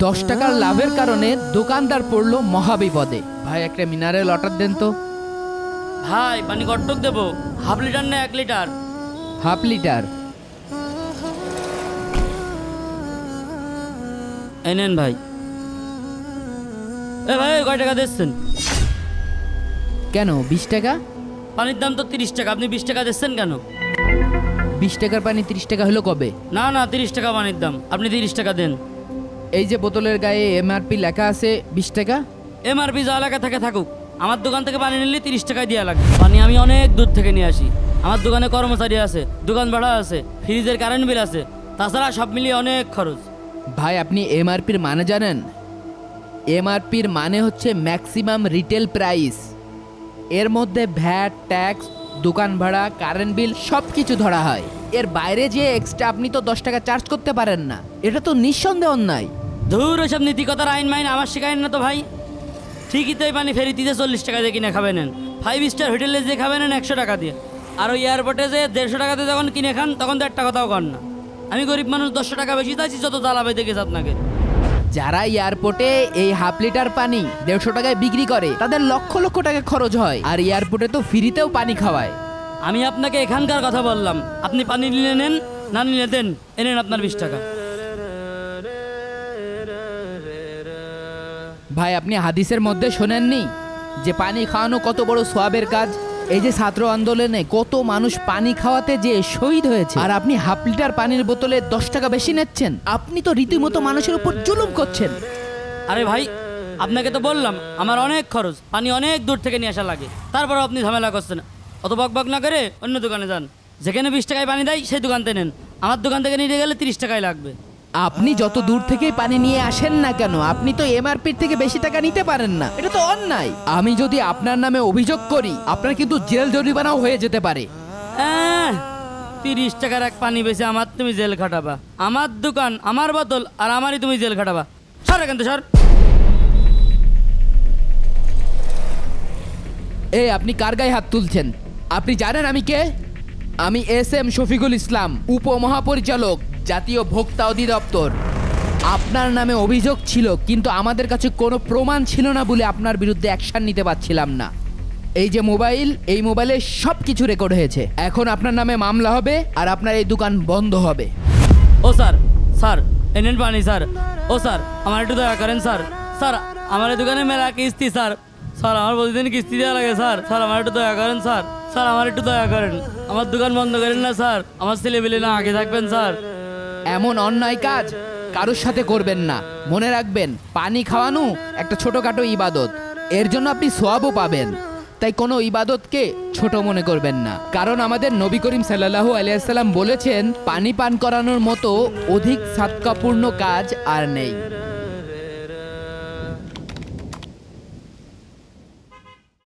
10 টাকার লাভের কারণে দোকানদার পড়লো মহাবিপদে। ভাই একটা মিনারেল ওয়াটার দেন তো। ভাই পানি কট্টক দেবো? হাফ লিটার না 1 লিটার? Half litre. এই নেন ভাই। এ ভাই কয় টাকা দিচ্ছেন? কেন 20 টাকা? পানির দাম তো 30 টাকা, আপনি 20 টাকা দিচ্ছেন কেন? 20 টাকার পানি 30 টাকা হলো কবে? না না 30 টাকা পানির দাম, আপনি 30 টাকা দেন। এই যে বোতলের গায়ে এমআরপি লেখা আছে 20 টাকা। এমআরপি যা লেখা থাকে থাকুক, আমার দোকান থেকে পানি নিলে 30 টাকায় দেওয়া লাগে। পানি আমি অনেক দূর থেকে নিয়ে আসি, আমার দোকানে কর্মচারী আছে, দোকান ভাড়া আছে, ফ্রিজের কারেন্ট বিল আছে, তাছাড়া সব মিলিয়ে অনেক খরচ। ভাই আপনি এমআরপির মানে জানেন? এমআরপির মানে হচ্ছে ম্যাক্সিমাম রিটেল প্রাইস। এর মধ্যে ভ্যাট, ট্যাক্স, দোকান ভাড়া, কারেন্ট বিল সব কিছু ধরা হয়। এর বাইরে যে এক্সট্রা আপনি তো 10 টাকা চার্জ করতে পারেন না, এটা তো নিঃসন্দেহ অন্যায়। ধুর ওসব নীতিকতার আইন মাইন আমার শেখায় না তো ভাই। ঠিকই তো এই পানি ফেরিতে 40 টাকা দিয়ে কিনে খাবেন, 5 স্টার হোটেলে যে খাবেন 100 টাকা দিয়ে, আর ওই এয়ারপোর্টে যে 150 টাকাতে যখন কিনে খান তখন তো একটা কথাও কর না। আমি গরিব মানুষ, 10 টাকা বেশি চাইছি, যত জ্বালাবে দেখেছে আপনাকে। যারা এয়ারপোর্টে এই হাফ লিটার পানি 150 টাকায় বিক্রি করে তাদের লক্ষ লক্ষ টাকা খরচ হয়, আর এয়ারপোর্টে তো ফ্রিতেও পানি খাওয়ায়। আমি আপনাকে এখানকার কথা বললাম, আপনি পানি নিলে নেন, না নিলে দেন। এনেন আপনার 20 টাকা। ভাই আপনি হাদিসের মধ্যে শোনেননি যে পানি খাওয়ানো কত বড় সওয়াবের কাজ? এই যে ছাত্র আন্দোলনে কত মানুষ পানি খাওয়াতে যে শহীদ হয়েছে, আর আপনি হাফ লিটার পানির বোতলে 10 টাকা বেশি নিচ্ছেন। আপনি তো রীতিমতো মানুষের উপর জুলুম করছেন। আরে ভাই আপনাকে তো বললাম আমার অনেক খরচ, পানি অনেক দূর থেকে নিয়ে আসা লাগে, তারপর আপনি ঝামেলা করছেন। অত বকবক না করে অন্য দোকানে যান, যেখানে 20 টাকায় পানি দেয় সেই দোকানতে নেন। আমার দোকান থেকে নিতে গেলে 30 টাকায় লাগবে। আপনি যত দূর থেকেই পানি নিয়ে আসেন না কেন, আপনি তো এমআরপির থেকে বেশি টাকা নিতে পারেন না। এটা তো অন্যায়। আমি যদি আপনার নামে অভিযোগ করি, আপনার কিন্তু জেল জরিমানাও হয়ে যেতে পারে। 30 টাকার এক পানি বেশি আমার তুমি জেল খাটাবা? আমার দোকান, আমার বোতল, আর আমারই তুমি জেল খাটাবা? সর এখান থেকে সর। এই আপনি কার গায়ে হাত তুলছেন? আপনি জানেন আমি কে? আমি SM শফিকুল ইসলাম, উপমহাপরিচালক, জাতীয় ভোক্তা অধিদপ্তর। আপনার নামে অভিযোগ ছিল, কিন্তু আমাদের কাছে কোনো প্রমাণ ছিল না বলে আপনার বিরুদ্ধে অ্যাকশন নিতে পারছিলাম না। এই যে মোবাইল, এই মোবাইলে সব কিছু রেকর্ড হয়েছে। এখন আপনার নামে মামলা হবে আর আপনার এই দোকান বন্ধ হবে। ও স্যার, স্যার এনেন পানি স্যার। ও স্যার আমার একটু দয়া করেন স্যার। স্যার আমার এই দোকানে মেলা কিস্তি স্যার। স্যার আমার প্রতিদিন কিস্তি দেওয়া লাগে স্যার। স্যার আমার একটু দয়া করেন স্যার। স্যার আমার একটু দয়া করেন, আমার দোকান বন্ধ করেন না স্যার। আমার ছেলেবেলে না আগে থাকবেন স্যার। এমন অন্যায় কাজ কারোর সাথে করবেন না। মনে রাখবেন, পানি খাওয়ানো একটা ছোটখাটো ইবাদত, এর জন্য আপনি সওয়াবও পাবেন। তাই কোনো ইবাদতকে ছোট মনে করবেন না, কারণ আমাদের নবী করিম সাল্লাল্লাহু আলাইহি ওয়াসাল্লাম বলেছেন, পানি পান করানোর মতো অধিক সাদকাপূর্ণ কাজ আর নেই।